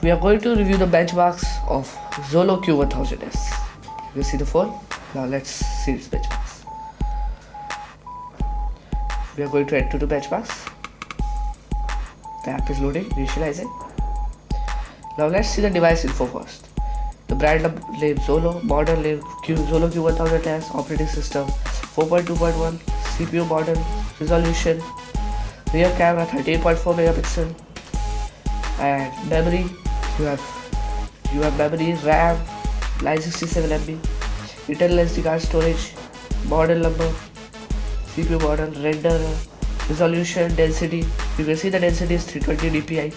we are going to review the benchmarks of Zolo Q1000S. You can see the phone. Now let's see its benchmarks. We are going to enter the benchmarks. The app is loading, initializing. Now let's see the device info first. The brand name Zolo, model name Zolo Q1000S, operating system 4.2.1, CPU model, resolution, rear camera 38.4 megapixel, and memory you have memory, RAM 967 MB, internal SD card storage, model number, CPU model, render, resolution, density. You can see the density is 320 dpi.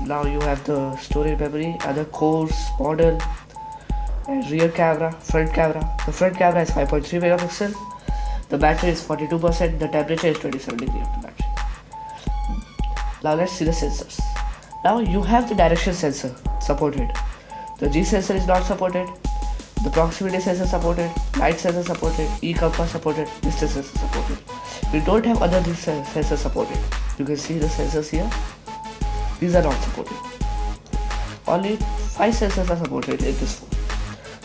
Now you have the storage memory, other cores, model, and rear camera, front camera. The front camera is 5.3 megapixel. The battery is 42%. The temperature is 27 degrees of the battery. Now let's see the sensors. Now you have the direction sensor supported. The G sensor is not supported. The proximity sensor supported. Light sensor supported. E-compass supported. Distance sensor supported. We don't have other sensors supported. You can see the sensors here. These are not supported. Only 5 sensors are supported in this phone.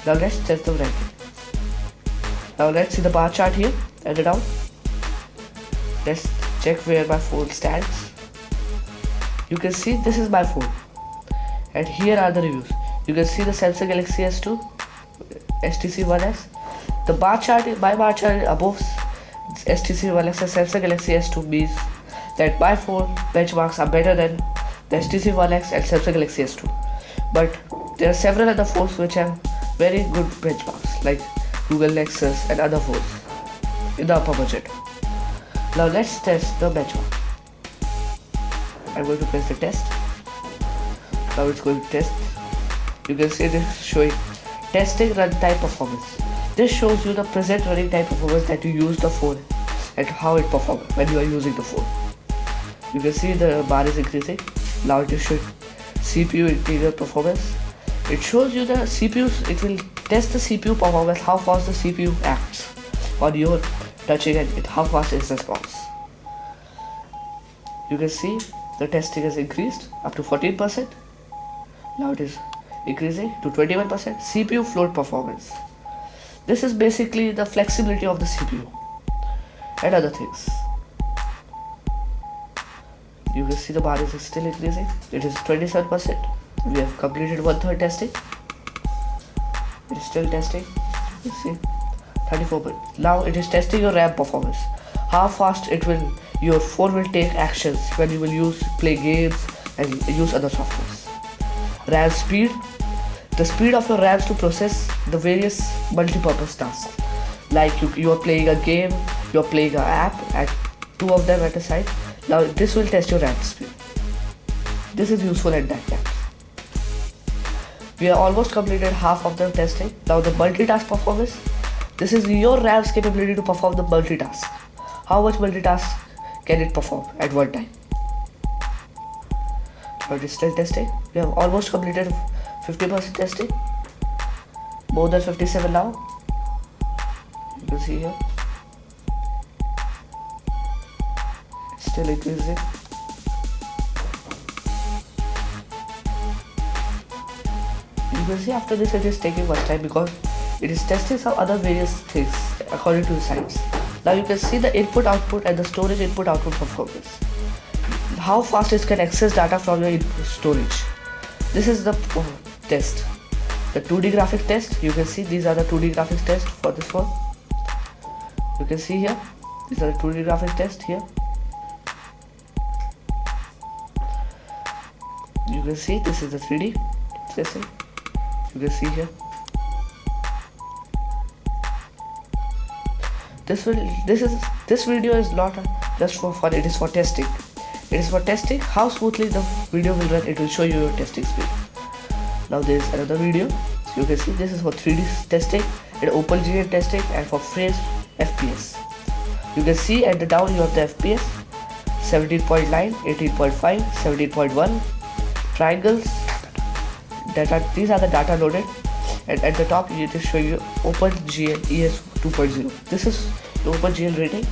Now let's test the ranking. Now let's see the bar chart here and down. Let's check where my phone stands. You can see this is my phone, and here are the reviews. You can see the Samsung Galaxy S2, HTC One S. The bar chart, my bar chart above HTC One S and Samsung Galaxy S2 means that my phone benchmarks are better than the HTC One X and Samsung Galaxy S2. But there are several other phones which have very good benchmarks like Google Nexus and other phones in the upper budget. Now let's test the benchmark. I'm going to press the test. Now it's going to test. You can see this showing testing runtime performance. This shows you the present running time performance that you use the phone and how it performs when you are using the phone. You can see the bar is increasing. Now it is showing CPU interior performance. It shows you the CPUs. It will test the CPU performance, how fast the CPU acts on your touching and how fast is the response. You can see the testing has increased up to 14%. Now it is increasing to 21%. CPU float performance. This is basically the flexibility of the CPU and other things. You can see the bar is still increasing. It is 27%. We have completed 1/3 testing. It is still testing. You see 34%. Now it is testing your RAM performance. How fast your phone will take actions when you will play games and use other softwares. RAM speed. The speed of your RAMs to process the various multi-purpose tasks. Like you are playing a game, you are playing an app, and 2 of them at a side. Now this will test your RAM speed. This is useful at that time. We have almost completed half of the testing. Now the multitask performance. This is your RAM's capability to perform the multitask. How much multitask can it perform at one time? Now it is still testing. We have almost completed 50% testing. More than 57 now. You can see here. It's still increasing. You can see after this it is taking much time because it is testing some other various things according to the sites. Now you can see the input output and the storage input output performance. How fast it can access data from your storage. This is the test. The 2D graphics test. You can see these are the 2D graphics test for this one. You can see here. These are the 2D graphics test here. You can see this is the 3D testing. You can see here. This video is not just for fun. It is for testing. It is for testing how smoothly the video will run. It will show you your testing speed. Now there is another video. You can see this is for 3D testing and OpenGL testing and for frames FPS. You can see at the down you have the FPS 17.9, 18.5, 17.1 triangles. These are the data loaded, and at the top it is showing you OpenGL ES 2.0. This is the OpenGL rating.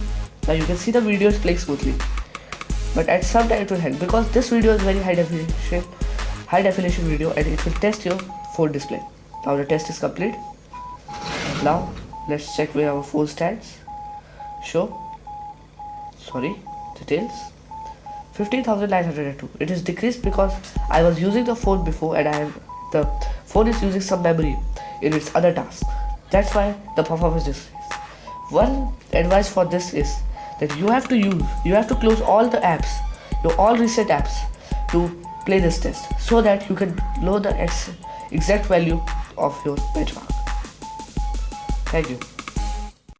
Now you can see the video is playing smoothly, but at some time it will hang because this video is very high definition high definition video and it will test your phone display. Now the test is complete. Now let's check where our phone stands. Details 15,902. It is decreased because I was using the phone before and the phone is using some memory in its other tasks. That's why the performance is decreased. One advice for this is that you have to close all the apps, all recent apps to play this test so that you can know the exact value of your benchmark. Thank you.